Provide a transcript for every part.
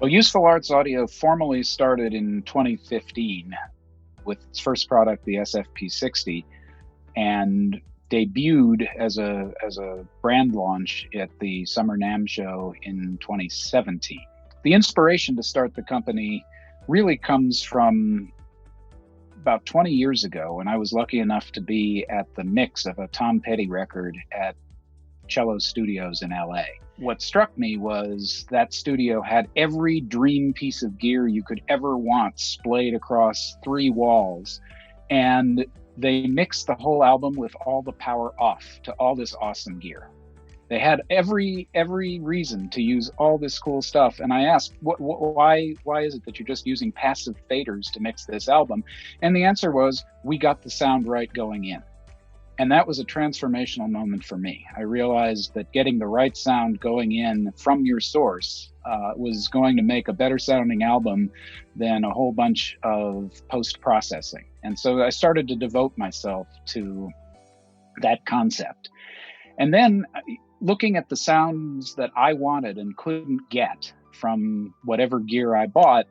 Well, Useful Arts Audio formally started in 2015 with its first product, the SFP60, and debuted as a brand launch at the Summer NAMM show in 2017. The inspiration to start the company really comes from about 20 years ago when I was lucky enough to be at the mix of a Tom Petty record at Cello Studios in LA. What struck me was that studio had every dream piece of gear you could ever want splayed across 3 walls, and they mixed the whole album with all the power off to all this awesome gear. They had every reason to use all this cool stuff, and I asked, why is it that you're just using passive faders to mix this album? And the answer was, we got the sound right going in. And that was a transformational moment for me. I realized that getting the right sound going in from your source was going to make a better sounding album than a whole bunch of post-processing. And so I started to devote myself to that concept. And then looking at the sounds that I wanted and couldn't get from whatever gear I bought,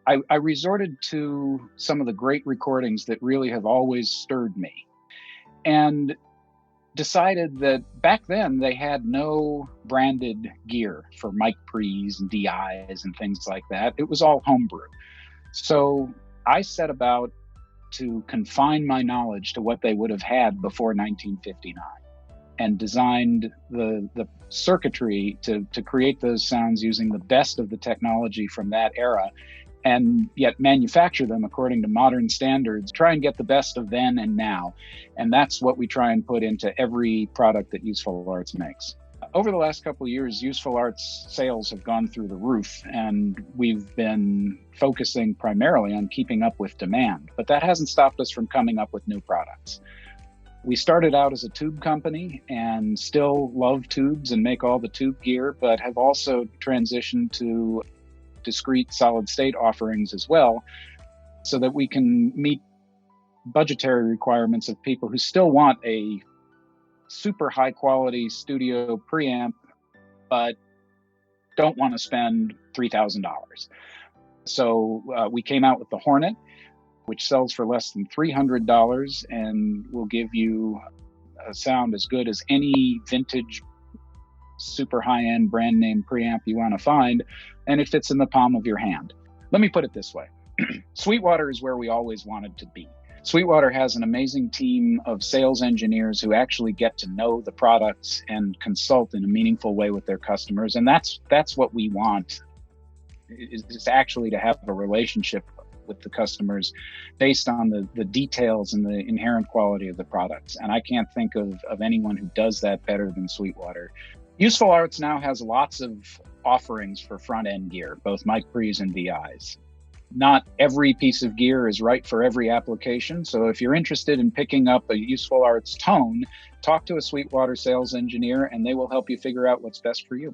I resorted to some of the great recordings that really have always stirred me, and decided that back then they had no branded gear for mic pre's and DIs and things like that. It was all homebrew. So I set about to confine my knowledge to what they would have had before 1959, and designed the circuitry to create those sounds using the best of the technology from that era, and yet manufacture them according to modern standards, try and get the best of then and now. And that's what we try and put into every product that Useful Arts makes. Over the last couple of years, Useful Arts sales have gone through the roof, and we've been focusing primarily on keeping up with demand, but that hasn't stopped us from coming up with new products. We started out as a tube company and still love tubes and make all the tube gear, but have also transitioned to discrete solid state offerings as well, so that we can meet budgetary requirements of people who still want a super high quality studio preamp, but don't want to spend $3,000. So we came out with the Hornet, which sells for less than $300 and will give you a sound as good as any vintage super high-end brand name preamp you want to find, and it fits in the palm of your hand. Let me put it this way. Sweetwater is where we always wanted to be. Sweetwater has an amazing team of sales engineers who actually get to know the products and consult in a meaningful way with their customers, and that's what we want, is actually to have a relationship with the customers based on the details and the inherent quality of the products. And I can't think of anyone who does that better than Sweetwater. Useful Arts now has lots of offerings for front-end gear, both mic pre's and DIs. Not every piece of gear is right for every application, so if you're interested in picking up a Useful Arts tone, talk to a Sweetwater sales engineer and they will help you figure out what's best for you.